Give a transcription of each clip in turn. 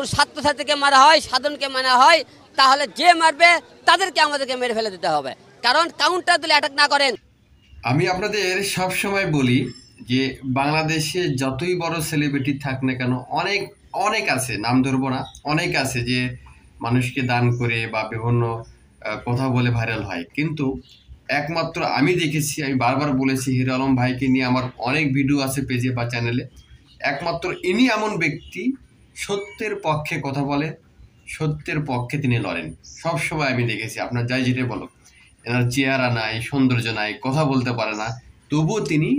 কোন ছাত্রছাত্রীকে মারা হয়, সাধারণকে মারা হয়, তাহলে যে মারবে তাদেরকে আমাদেরকে মেরে ফেলে দিতে হবে। কারণ কাউন্টার দিলে অ্যাটাক না করেন। আমি আপনাদের সব সময় বলি যে বাংলাদেশে যতই বড় সেলিব্রিটি থাক না কেন, অনেক অনেক আছে, নাম ধরবো না, অনেক আছে যে মানুষকে দান করে বা বিভিন্ন কথা বলে ভাইরাল হয়। কিন্তু একমাত্র আমি দেখেছি, আমি বারবার বলেছি, হিরো আলম ভাইকে নিয়ে আমার অনেক ভিডিও আছে পেজে বা চ্যানেলে। একমাত্র ইনি এমন ব্যক্তি সত্যের পক্ষে কথা বলে, সত্যের পক্ষে তিনি লড়েন। সবসময় আমি দেখেছি, আপনার যাই যেটা বলো, এনার চেহারা নাই, সৌন্দর্য নাই, কথা বলতে পারে না, তবুও তিনি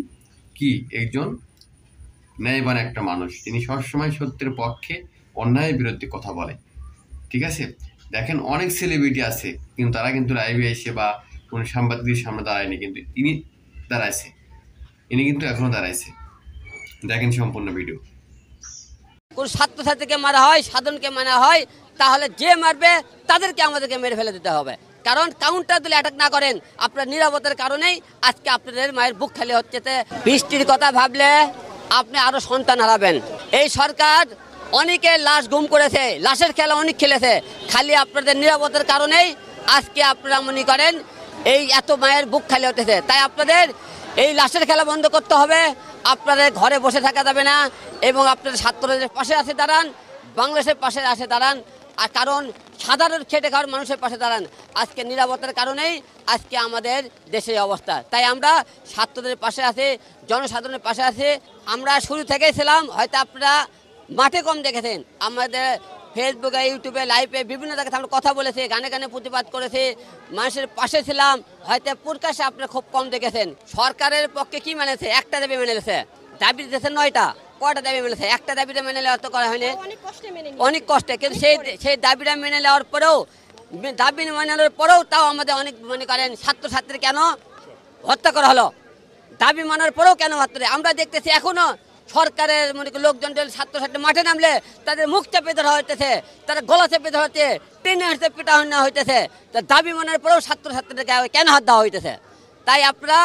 কি একজন ন্যায়বান একটা মানুষ। তিনি সবসময় সত্যের পক্ষে, অন্যায়ের বিরুদ্ধে কথা বলে। ঠিক আছে, দেখেন অনেক সেলিব্রিটি আছে কিন্তু তারা কিন্তু লাইভে এসে বা কোনো সাংবাদিকের সামনে দাঁড়ায়নি, কিন্তু ইনি দাঁড়াইছে, ইনি কিন্তু এখনো দাঁড়াইছে। দেখেন সম্পূর্ণ ভিডিও। কোন ছাত্রছাত্রীকে মারা হয়, সাধারণকে মারা হয়, তাহলে যে মারবে তাদেরকে আমাদেরকে মেরে ফেলে দিতে হবে। কারণ কাউন্টার দিলে অ্যাটাক না করেন। আপনার নিরাপত্তার কারণেই আজকে আপনাদের মায়ের বুক খালি হচ্ছে। বৃষ্টির কথা ভাবলে আপনি আরো সন্তান হারাবেন। এই সরকার অনেকের লাশ গুম করেছে, লাশের খেলা অনেক খেলেছে। খালি আপনাদের নিরাপত্তার কারণেই আজকে আপনারা মনে করেন এই এত মায়ের বুক খালি হতেছে। তাই আপনাদের এই লাশের খেলা বন্ধ করতে হবে। আপনাদের ঘরে বসে থাকা যাবে না এবং আপনাদের ছাত্রদের পাশে আসে দাঁড়ান, বাংলাদেশের পাশে আসে দাঁড়ান। আর কারণ সাধারণ খেটে খাওয়ার মানুষের পাশে দাঁড়ান। আজকে নিরাপত্তার কারণেই আজকে আমাদের দেশের অবস্থা। তাই আমরা ছাত্রদের পাশে আছি, জনসাধারণের পাশে আছি। আমরা শুরু থেকেই ছিলাম, হয়তো আপনারা মাঠে কম দেখেছেন, আমাদের ফেসবুকে, ইউটিউবে, লাইভে বিভিন্ন জায়গায় আমরা কথা বলেছি, গানে গানে প্রতিবাদ করেছি, মানুষের পাশে ছিলাম। হয়তো প্রকাশ্যে আপনারা খুব কম দেখেছেন। সরকারের পক্ষে কি মেনেছে? একটা দাবি মেনে নিয়েছে। দাবি দিতেছে 9টা, কয়টা দাবি মেনেছে? একটা দাবিটা মেনে নেওয়ার তো করা হয়নি, অনেক কষ্টে। কিন্তু সেই দাবিটা মেনে নেওয়ার পরেও, দাবি মেনে নেওয়ার পরেও তাও আমাদের অনেক মনে করেন ছাত্রছাত্রী কেন হত্যা করা হলো, দাবি মানার পরেও কেন হত্যা? আমরা দেখতেছি এখনো সরকারের মনে করি লোকজন ছাত্রছাত্রী মাঠে নামলে তাদের মুখ চেপে ধরা হইতেছে, তারা গলা চেপে ধরা হচ্ছে, টেনে হাঁটতে পিটা হইতেছে। দাবি মানার পরেও ছাত্রছাত্রীদেরকে কেন হাত দেওয়া হইতেছে? তাই আপনারা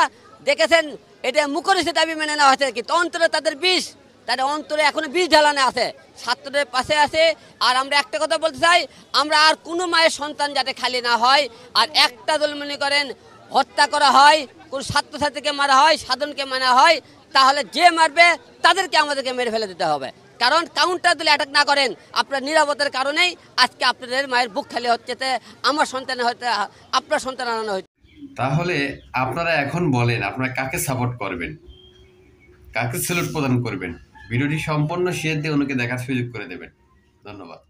দেখেছেন এটা মুখরিত দাবি মেনে নেওয়া হয়েছে, কিন্তু অন্তরে তাদের বিষ, তাদের অন্তরে এখনো বিষ ঢালানো আছে। ছাত্রদের পাশে আছে। আর আমরা একটা কথা বলতে চাই, আমরা আর কোনো মায়ের সন্তান যাতে খালি না হয়। আর একটা দল মনে করেন হত্যা করা হয়, কোন ছাত্রছাত্রীকে মারা হয়, সাধারণকে মারা হয়, তাহলে যে মারবে তাদেরকে আমাদেরকে মেরে ফেলে দিতে হবে। কারণ কাউন্টার দিলে অ্যাটাক না করেন। আপনার নিরাপত্তার কারণেই আজকে আপনাদের মায়ের বুক খালি হচ্ছে, আমার সন্তান হয়তো আপনার সন্তান আনানো হচ্ছে। তাহলে আপনারা এখন বলেন, আপনারা কাকে সাপোর্ট করবেন, কাকে স্যালুট প্রদান করবেন? ভিডিওটি সম্পূর্ণ শেয়ার দিয়ে অন্যকে দেখার সুযোগ করে দেবেন। ধন্যবাদ।